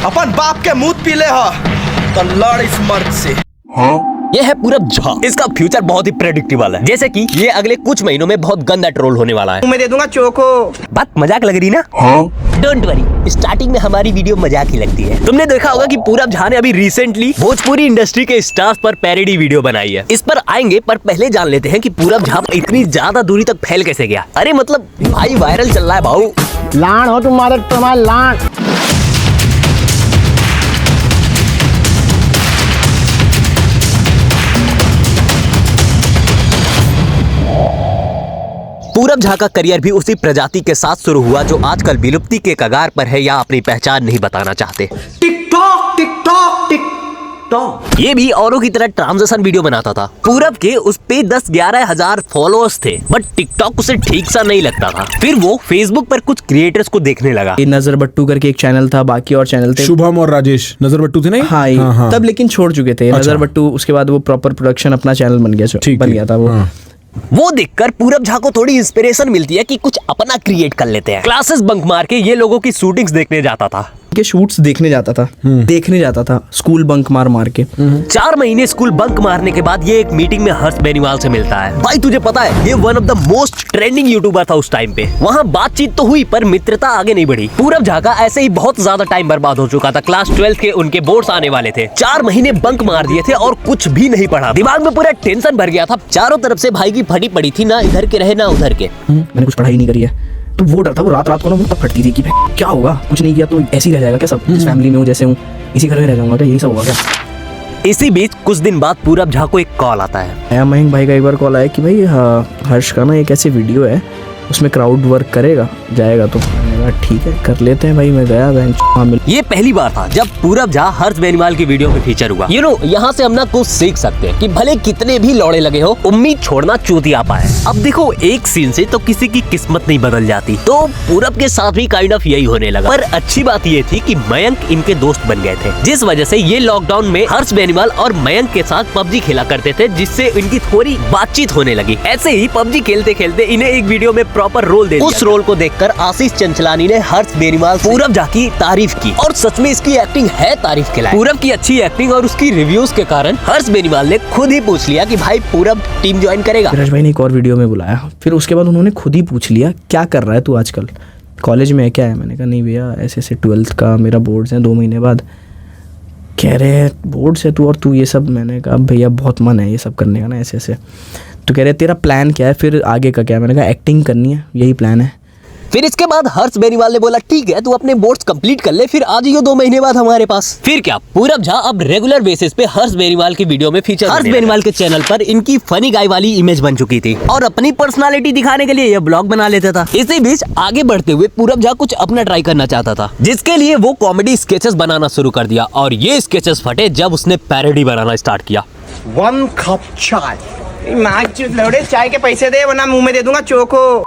अपन बाप के मुंह पीले हो तो लड़ इस मर्द से। ये है पूरब झा। इसका फ्यूचर बहुत ही प्रेडिक्टेबल है, जैसे कि ये अगले कुछ महीनों में बहुत गंदा ट्रोल होने वाला है। मैं दे दूंगा चोको। बात मजाक लग रही ना? डोंट वरी, स्टार्टिंग में हमारी वीडियो मजाक ही लगती है। तुमने देखा होगा कि पूरब झा ने अभी रिसेंटली भोजपुरी इंडस्ट्री के स्टार्स पर पैरोडी वीडियो बनाई है। इस पर आएंगे, पर पहले जान लेते हैं कि पूरब झा इतनी ज्यादा दूरी तक फैल कैसे गया। अरे मतलब भाई वायरल चल रहा है भाऊ। लान हो तुम्हारे लान। पूरब झा का करियर भी उसी प्रजाति के साथ शुरू हुआ जो आजकल विलुप्ति के कगार पर है या अपनी पहचान नहीं बताना चाहते। TikTok TikTok TikTok. ये भी औरों की तरह ट्रांजिशन वीडियो बनाता था। पूरब के उस पे 10-11 हजार फॉलोअर्स थे, बट टिकटॉक उसे ठीक सा नहीं लगता था। फिर वो फेसबुक पर कुछ क्रिएटर्स को देखने लगा। नजर बट्टू करके एक चैनल था, बाकी और चैनल थे। शुभम और राजेश नजर बट्टू थे नहीं? हाँ, तब लेकिन छोड़ चुके थे। नजर बट्टू उसके बाद वो प्रॉपर प्रोडक्शन अपना चैनल बन गया था वो। वो देखकर पूरब झा को थोड़ी इंस्पिरेशन मिलती है कि कुछ अपना क्रिएट कर लेते हैं। क्लासेस बंक मार के ये लोगों की शूटिंग्स देखने जाता था। के शूट्स देखने जाता था स्कूल बंक मार के। 4 महीने स्कूल बंक मारने के बाद ये एक मीटिंग में हर्ष बेनीवाल से मिलता है। भाई तुझे पता है ये one of the most trending YouTuber था उस टाइम पे। वहाँ बातचीत तो हुई पर मित्रता आगे नहीं बढ़ी। पूरब झा का ऐसे ही बहुत ज्यादा टाइम बर्बाद हो चुका था। क्लास 12 के उनके बोर्ड्स आने वाले थे। 4 महीने बंक मार दिए थे और कुछ भी नहीं पढ़ा। दिमाग में पूरा टेंशन भर गया था। चारों तरफ से भाई की फटी पड़ी थी, ना इधर के रहे ना उधर के। मैंने कुछ पढ़ाई नहीं करी है तो वो डर था। वो रात को ना वो तब फटती थी कि क्या होगा, कुछ नहीं किया तो ऐसे ही रह जाएगा क्या सब। इस फैमिली में हूँ जैसे हूँ, इसी घर में रह जाऊंगा क्या, यही सब होगा क्या। इसी बीच कुछ दिन बाद पूरब झा को एक कॉल आता है। मयंक भाई का एक बार कॉल आया कि भाई हर्ष का ना एक ऐसी वीडियो है उसमें क्राउड वर्क करेगा, जाएगा तो। ठीक है कर लेते हैं भाई। मैं गया ये पहली बार था जब पूरब झा हर्ष बेनीवाल की वीडियो में फीचर हुआ। यहाँ से हम ना कुछ सीख सकते हैं कि भले कितने भी लौड़े लगे हो, उम्मीद छोड़ना चूतियापा है। अब देखो एक सीन से तो किसी की किस्मत नहीं बदल जाती। तो पूरब के साथ भी काइंड ऑफ यही होने लगा। पर अच्छी बात ये थी कि मयंक इनके दोस्त बन गए थे, जिस वजह से ये लॉकडाउन में हर्ष बेनीवाल और मयंक के साथ पबजी खेला करते थे, जिससे इनकी थोड़ी बातचीत होने लगी। ऐसे ही पबजी खेलते खेलते इन्हें एक वीडियो में प्रॉपर रोल दे दिया। उस रोल को देखकर आशीष चंचलानी ने हर्ष बेनीवाल पूरब झा की तारीफ की और सच में इसकी एक्टिंग है तारीफ के लायक। पूरब की अच्छी एक्टिंग और उसकी रिव्यूज के कारण हर्ष बेनीवाल ने खुद ही पूछ लिया कि भाई पूरब टीम ज्वाइन करेगा। धीरज भाई ने एक और वीडियो में बुलाया। फिर उसके बाद उन्होंने खुद ही पूछ लिया क्या कर रहा है तू आजकल, कॉलेज में है क्या है। मैंने कहा नहीं भैया ऐसे 12th का मेरा बोर्ड्स है 2 महीने बाद। कह रहे बोर्ड्स है तू और तू ये सब। मैंने कहा भैया बहुत मन है ये सब करने का ना ऐसे। तो कह रहे तेरा प्लान क्या है फिर आगे का क्या। मैंने कहा एक्टिंग करनी है, यही प्लान है। फिर इसके बाद हर्ष बेनीवाल ने बोला ठीक है तू अपने बोर्ड्स कंप्लीट कर ले, फिर आ जाइयो 2 महीने बाद हमारे पास। फिर क्या पूरब झा अब रेगुलर बेसिस पे हर्ष बेनीवाल की वीडियो में फीचर। हर्ष बेनीवाल के चैनल पर इनकी फनी गाय वाली इमेज बन चुकी थी और अपनी पर्सनालिटी दिखाने के लिए यह ब्लॉग बना लेता था। इसी बीच आगे बढ़ते हुए पूरब झा कुछ अपना ट्राई करना चाहता था, जिसके लिए वो कॉमेडी स्केचेस बनाना शुरू कर दिया। और ये स्केचेस फटे जब उसने पैरोडी बनाना स्टार्ट किया। 1 कप चाय। चाय के पैसे दे वरना मुंह में दे दूंगा चोको।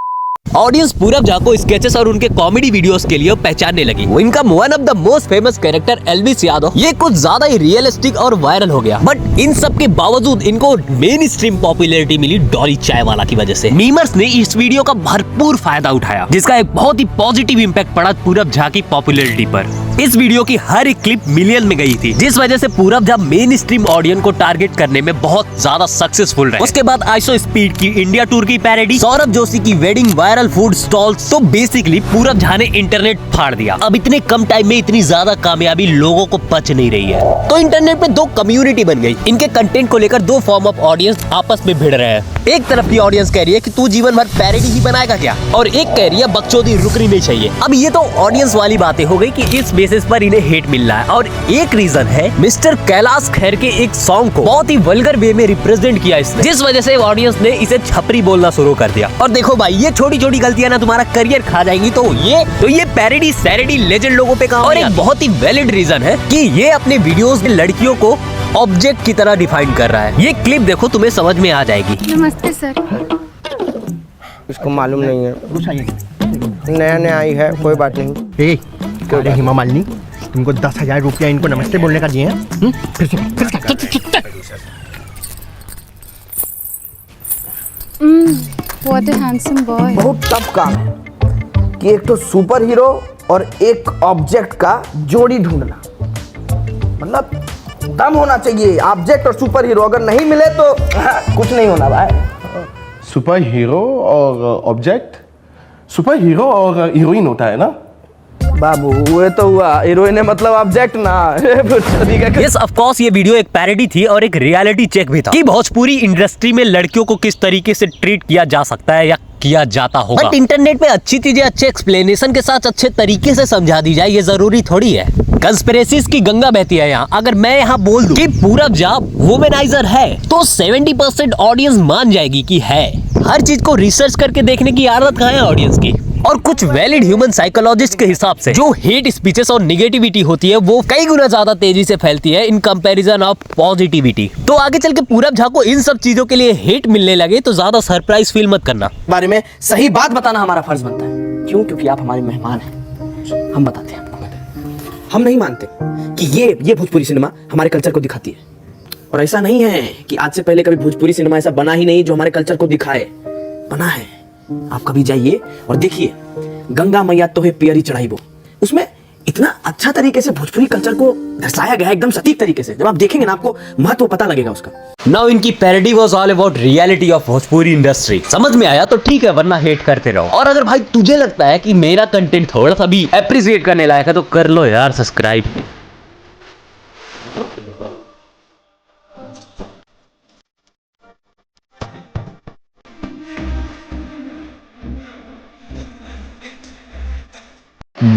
ऑडियंस पूरब झा को स्केचेस और उनके कॉमेडी वीडियोस के लिए पहचानने लगी। वो इनका one of the most famous character Elvis Yadav ये कुछ ज्यादा ही रियलिस्टिक और वायरल हो गया। बट इन सब के बावजूद इनको मेन स्ट्रीम पॉपुलैरिटी मिली डॉली चाय वाला की वजह से। मीमर्स ने इस वीडियो का भरपूर फायदा उठाया, जिसका एक बहुत ही पॉजिटिव इम्पैक्ट पड़ा पूरब झा की पॉपुलैरिटी पर। इस वीडियो की हर एक क्लिप मिलियन में गई थी, जिस वजह से पूरब झा मेन स्ट्रीम ऑडियंस को टारगेट करने में बहुत ज्यादा सक्सेसफुल रहे। उसके बाद आइसो स्पीड की इंडिया टूर की पैरोडी, सौरभ जोशी की वेडिंग, वायरल फूड स्टॉल्स। तो बेसिकली पूरब झा ने इंटरनेट फाड़ दिया। अब इतने कम टाइम में इतनी ज्यादा कामयाबी लोगों को पच नहीं रही है, तो इंटरनेट पे 2 कम्युनिटी बन गई। इनके कंटेंट को लेकर 2 फॉर्म ऑफ ऑडियंस आपस में भिड़ रहे हैं। एक तरफ की ऑडियंस कह रही है कि तू जीवन भर पैरोडी ही बनाएगा क्या, और एक कह रही है बकचोदी रुकनी नहीं चाहिए। अब ये तो ऑडियंस वाली बातें हो गई कि इस बेसिस पर इन्हें हेट मिल रहा है। और एक रीजन है मिस्टर कैलाश खेर के एक सॉन्ग को बहुत ही वल्गर वे में रिप्रेजेंट किया इसने, जिस वजह से ऑडियंस ने इसे छपरी बोलना शुरू कर दिया। और देखो भाई ये छोटी छोटी गलतियां ना तुम्हारा करियर खा जाएंगी। तो ये पैरोडी सैरेडी लेजेंड लोगों पे काम। और एक बहुत ही वैलिड रीजन है कि ये अपने वीडियोस में लड़कियों को ऑब्जेक्ट की तरह डिफाइन कर रहा है। ये क्लिप देखो तुम्हें समझ में आ जाएगी। नमस्ते सर। इसको मालूम नहीं है, नया आई है, कोई बात नहीं। अरे हेमा मालिनी तुमको 10,000 रुपया इनको नमस्ते बोलने का दिए हैं। फिर से व्हाट अ हैंडसम बॉय। बहुत टफ काम कि एक तो सुपर हीरो और एक ऑब्जेक्ट का जोड़ी ढूंढना। मतलब दम होना चाहिए, ऑब्जेक्ट और सुपर हीरो अगर नहीं मिले तो कुछ नहीं होना भाई। सुपर हीरो और ऑब्जेक्ट, सुपर हीरो और हीरोइन होता है ना? बाबू वो तो हुआ हीरोइन है, मतलब ऑब्जेक्ट ना। यस ऑफ कोर्स ये वीडियो एक पैरोडी थी और एक रियलिटी चेक भी था कि भोजपुरी इंडस्ट्री में लड़कियों को किस तरीके से ट्रीट किया जा सकता है या किया जाता होगा। बट इंटरनेट पे अच्छी चीजें अच्छे एक्सप्लेनेशन के साथ अच्छे तरीके से समझा दी जाए ये जरूरी थोड़ी है। कंस्पिरेसीज की गंगा बहती है यहाँ। अगर मैं यहाँ बोल दूं कि पूरब झा वुमेनाइजर है तो 70% ऑडियंस मान जाएगी कि है। हर चीज को रिसर्च करके देखने की आदत कहाँ है ऑडियंस की। और कुछ वैलिड ह्यूमन साइकोलॉजिस्ट के हिसाब से जो हेट स्पीचेस और निगेटिविटी होती है वो कई गुना ज्यादा तेजी से फैलती है इन कंपैरिजन ऑफ पॉजिटिविटी। तो आगे चल के पूरब झा को इन सब चीजों के लिए हेट मिलने लगे तो ज्यादा सरप्राइज फील मत करना। बारे में सही बात बताना हमारा फर्ज बनता है। क्यों? क्योंकि आप हमारे मेहमान हैं। हम बताते हैं आपको। हम नहीं मानते कि ये भोजपुरी सिनेमा हमारे कल्चर को दिखाती है। और ऐसा नहीं है कि आज से पहले कभी भोजपुरी सिनेमा ऐसा बना ही नहीं जो हमारे कल्चर को दिखाए। बना है। आप कभी जाइए और देखिए गंगा मैया तो है पियरी चढ़ाई वो, उसमें इतना अच्छा तरीके से भोजपुरी कल्चर को दर्शाया गया है, एकदम सटीक तरीके से। जब आप देखेंगे ना आपको महत्व पता लगेगा उसका। नाउ इनकी parody was all about reality of Bhojpuri industry. समझ में आया तो ठीक है, वरना हेट करते रहो। और अगर भाई तुझे लगता है कि मेरा कंटेंट थोड़ा सा भी एप्रिशिएट करने लायक है तो कर लो यार subscribe.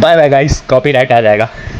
Bye bye guys, copyright आ जाएगा।